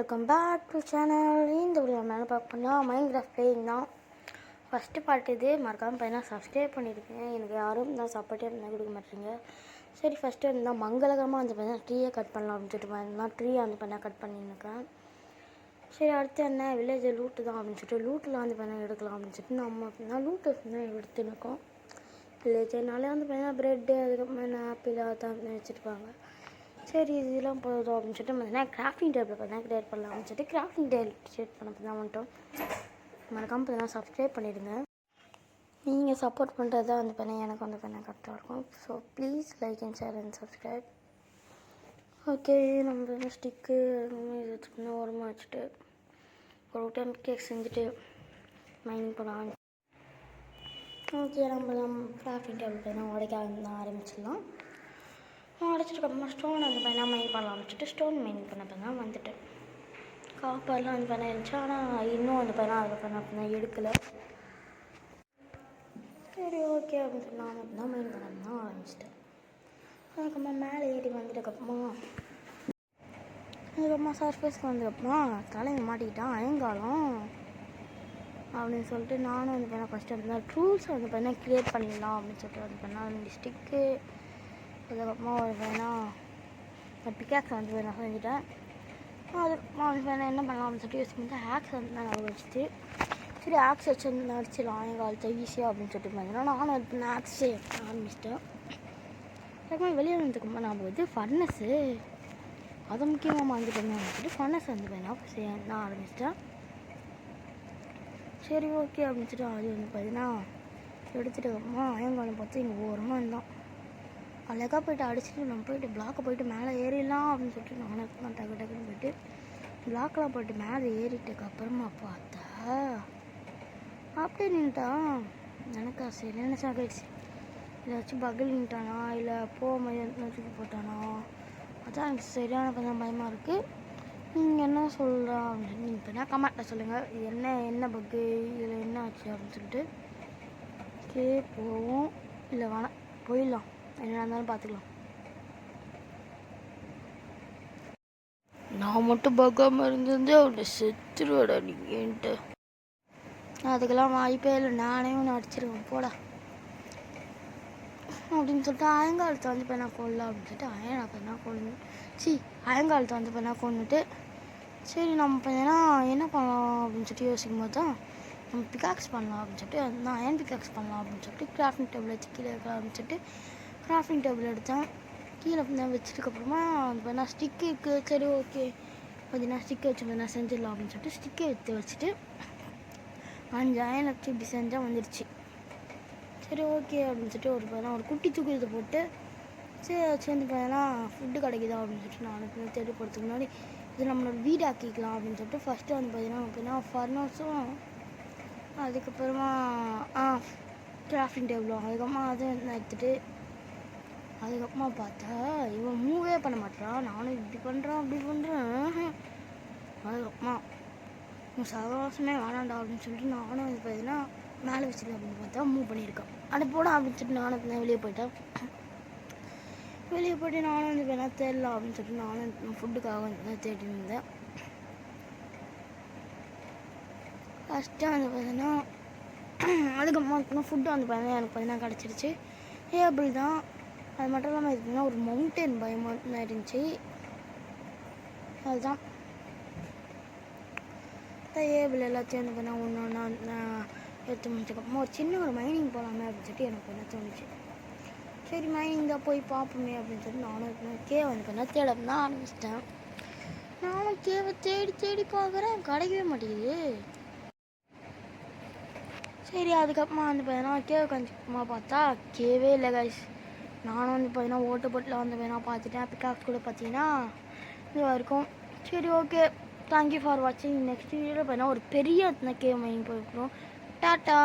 Welcome back to channel. இந்த video மேலே பார்க்கணும்னா மைன்கிராஃப்ட் பிளேயிங் தான். ஃபஸ்ட்டு பார்ட் இது. மறக்காமல் பார்த்தீங்கன்னா சப்ஸ்கிரைப் பண்ணியிருக்கேன். எனக்கு யாரும் தான் சப்போர்ட்டே இருந்தால் கொடுக்க மாட்டேங்க. சரி, ஃபஸ்ட்டு இருந்தால் மங்களகரமாக வந்து பார்த்தீங்கன்னா ட்ரீயை கட் பண்ணலாம் அப்படின்னு சொல்லிட்டு பார்த்தீங்கன்னா ட்ரீயை வந்து பார்த்தீங்கன்னா கட் பண்ணியிருக்கேன். சரி, அடுத்து என்ன வில்லேஜ் லூட்டு தான் அப்படின்னு சொல்லிட்டு லூட்டில் வந்து பார்த்தீங்கன்னா எடுக்கலாம் அப்படின்னு சொல்லிட்டு நம்ம அப்படின்னா லூட்டு வந்து எடுத்துருக்கோம். வில்லேஜ்னாலே வந்து பார்த்தீங்கன்னா ப்ரெட்டு, அதுக்கப்புறம் என்ன ஆப்பிள் அதான் வச்சுருப்பாங்க. சரி, இதெல்லாம் போதும் அப்படின்னு சொல்லிட்டு பார்த்தீங்கன்னா கிராஃப்டிங் டேபிள் பார்த்தீங்கன்னா க்ரியேட் பண்ணலாம் அப்படின்னு சொல்லிட்டு கிராஃப்டிங் டேபிள் க்ரியேட் பண்ண தான் வந்துட்டோம். மறக்காமல் பார்த்தீங்கன்னா சப்ஸ்கிரைப் பண்ணிவிடுங்க. நீங்கள் சப்போர்ட் பண்ணுறது தான் வந்து பார்த்தீங்கன்னா எனக்கு வந்து பார்த்தீங்கன்னா கரெக்டாக இருக்கும். So please like and share and subscribe. Okay, நம்ம ஸ்டிக்கு இது வச்சுக்கணும். ஓரமாக வச்சுட்டு ஒரு டைம் கேக் செஞ்சுட்டு மைனிங் பண்ணலாம். ஓகே, நம்ம கிராஃப்டிங் டேபிள் பார்த்தீங்கன்னா உடைக்க ஆரம்பிச்சிடலாம். உடச்சிட்டுக்கப்புறமா ஸ்டோன் வந்து பார்த்தீங்கன்னா மைன் பண்ணலாம் வச்சுட்டு ஸ்டோன் மைன் பண்ண தான் வந்துட்டேன். காப்பர்லாம் வந்து பண்ண இருந்துச்சு, ஆனால் இன்னும் வந்து பார்த்தீங்கன்னா அதில் பண்ண எடுக்கலை. சரி, ஓகே அப்படின்னு சொல்லி நான் அப்படின்னா மைன் பண்ண தான் ஆரம்பிச்சிட்டேன். அதுக்கப்புறமா மேலே ஏறி வந்துட்டதுக்கப்புறமா சர்ஃபேஸ்க்கு வந்ததுக்கப்புறமா தலைமை மாட்டிக்கிட்டான் அயங்காலம் அப்படின்னு சொல்லிட்டு நானும் வந்து பார்த்தீங்கன்னா ஃபஸ்ட்டு வந்து ட்ரூல்ஸை வந்து பார்த்தீங்கன்னா க்ரியேட் பண்ணிடலாம் அப்படின்னு சொல்லிட்டு வந்து பண்ணால் ஸ்டிக்கு அதுக்கப்புறமா ஒரு வேணால் பிக்காக்ஸ் வந்து நான் செஞ்சுட்டேன். அதுக்கப்புறமா வந்து வேணால் என்ன பண்ணலாம் அப்படின்னு சொல்லிட்டு யோசிச்சு ஹேக்ஸ் வந்து நான் வச்சுட்டு சரி ஹேக்ஸ் வச்சு வந்து நடிச்சிடலாம் எங்கள் ஈஸியாக அப்படின்னு சொல்லிட்டு பார்த்தீங்கன்னா நானும் வந்து ஹேக்ஸ் ஆரம்பிச்சிட்டேன். அதுக்கப்புறமா வெளியே வந்ததுக்குமா நான் வந்து ஃபர்னஸ்ஸு அதை முக்கியமாக வாங்கிட்டு வந்தேன் சொல்லிட்டு ஃபர்னஸ் வந்து வேணால் நான் ஆரம்பிச்சிட்டேன். சரி, ஓகே அப்படின்னு சொல்லிட்டு அது வந்து பார்த்தீங்கன்னா எடுத்துகிட்டு அப்புறமா அயங்காலம் பார்த்து இங்கே ஓரமாக இருந்தான். அழகாக போய்ட்டு அடிச்சுட்டு நம்ம போய்ட்டு பிளாக்கை போய்ட்டு மேலே ஏறிடலாம் அப்படின்னு சொல்லிட்டு நானும் டக்கு டக்குன்னு போய்ட்டு பிளாக்கெலாம் போய்ட்டு மேலே ஏறிட்டதுக்கு அப்புறமா பார்த்தா அப்படியே நின்ட்டான். எனக்கு சரி நினச்சா கழிச்சு ஏதாச்சும் பகல் நின்ட்டானா இல்லை போகும்போது தூக்கி போட்டானா, அதான் எனக்கு சரியான கொஞ்சம் பயமாக இருக்குது. நீங்கள் என்ன சொல்கிறா அப்படின்னு நீங்கள் இப்போ என்ன கமெண்ட்டில் சொல்லுங்கள். என்ன பக்கு இதில் என்ன ஆச்சு அப்படின்னு சொல்லிட்டு. ஓகே, போவோம் இல்லை வேணாம் போயிடலாம், என்ன இருந்தாலும் பார்த்துக்கலாம். நான் மட்டும் பார்க்காம இருந்திருந்தே அவனை செத்துருவாடா நீன்ட்டு. அதுக்கெல்லாம் வாய்ப்பே இல்லை, நானே ஒன்று அடிச்சிருவேன் போடா அப்படின்னு சொல்லிட்டு அயங்காலத்தை வந்து இப்போ நான் கொள்ளலாம் அப்படின்னு சொல்லிட்டு அப்போ கொண்டு அயங்காலத்தை வந்து இப்போ நான் கொண்டுட்டு சரி நம்ம பார்த்தீங்கன்னா என்ன பண்ணலாம் அப்படின்னு சொல்லிட்டு யோசிக்கும் போது தான் நம்ம பிகாக்ஸ் பண்ணலாம் அப்படின்னு சொல்லிட்டு நான் அயன் பிகாக்ஸ் பண்ணலாம் அப்படின்னு சொல்லிட்டு கிராஃப்டிங் டேபிள் வச்சு கீழே இருக்கலாம் அப்படின்னு சொல்லிட்டு கிராஃப்டிங் டேபிள் எடுத்தேன். கீழே வச்சதுக்கப்புறமா இப்போ நான் ஸ்டிக்கு இருக்குது. சரி, ஓகே பார்த்தீங்கன்னா ஸ்டிக்கை வச்சு நான் செஞ்சிடலாம் அப்படின்னு சொல்லிட்டு ஸ்டிக்கை எடுத்து வச்சுட்டு 5 அயன் வச்சு இப்படி செஞ்சால் வந்துடுச்சு. சரி, ஓகே அப்படின்னு சொல்லிட்டு ஒரு குட்டி தூக்கத்தை போட்டு சரி சேர்ந்து பார்த்தீங்கன்னா ஃபுட்டு கிடைக்குதா அப்படின்னு சொல்லிட்டு நான் தேடி போகிறதுக்கு முன்னாடி இது நம்மளோட வீடு ஆக்கிக்கலாம் அப்படின்னு சொல்லிட்டு ஃபஸ்ட்டு வந்து பார்த்தீங்கன்னா ஃபர்னஸும் அதுக்கப்புறமா கிராஃப்டிங் டேபிளும் அதுக்கப்புறமா அதை எடுத்துகிட்டு அதுக்கப்புறமா பார்த்தா இவன் மூவே பண்ண மாட்டேறான். நானும் இப்படி பண்ணுறான் அப்படி பண்ணுறேன். அதுக்கப்புறமா சகவாசமே வேணாண்டா அப்படின்னு சொல்லிட்டு நானும் வந்து பார்த்தீங்கன்னா மேலே வச்சுருக்கேன் அப்படின்னு பார்த்தா மூவ் பண்ணியிருக்கேன். அது போட அப்படின்னு சொல்லிட்டு நானும் வெளியே போயிட்டேன். வெளியே போய்ட்டு நானும் வந்து வேணால் தேடலாம் அப்படின்னு சொல்லிட்டு நானும் ஃபுட்டுக்காக வந்து தேடி இருந்தேன். ஃபஸ்ட்டு வந்து பார்த்தீங்கன்னா அதுக்கப்புறமா ஃபுட்டு வந்து பார்த்தீங்கன்னா எனக்கு பார்த்தீங்கன்னா கிடச்சிருச்சு. ஏபிள் தான், அது மட்டும் இல்லாமல் இருக்குன்னா ஒரு மவுண்டன் பயமாக இருந்துச்சு. அதுதான் ஏபிள் எல்லாத்தையும் வந்து பார்த்தீங்கன்னா ஒன்று ஒன்றா எடுத்து முடிச்சதுக்கப்புறமா ஒரு சின்ன ஒரு மைனிங் போகலாமே அப்படின்னு சொல்லிட்டு எனக்கு என்ன தோணுச்சு. சரி, மைனிங் தான் போய் பார்ப்போமே அப்படின்னு சொல்லிட்டு நானும் கேவை வந்து பார்த்தீங்கன்னா தேட தான் ஆரம்பிச்சிட்டேன். நானும் கேவை தேடி பார்க்குறேன், கிடைக்கவே மாட்டேங்குது. சரி, அதுக்கப்புறமா வந்து பார்த்தீங்கன்னா கேவை கொஞ்சமாக பார்த்தா கேவே இல்லை கைஸ். நானும் வந்து பார்த்தீங்கன்னா ஓட்டு போட்டில் வந்து வேணால் பார்த்துட்டேன். பிகாக்ஸ் கூட பார்த்தீங்கன்னா இதுவாக இருக்கும். சரி, ஓகே, தேங்க்யூ ஃபார் வாட்சிங். நெக்ஸ்ட் வீடியோவில் பார்த்தீங்கன்னா ஒரு பெரிய கேவ் மைனிங் போயிருக்கிறோம். டாட்டா.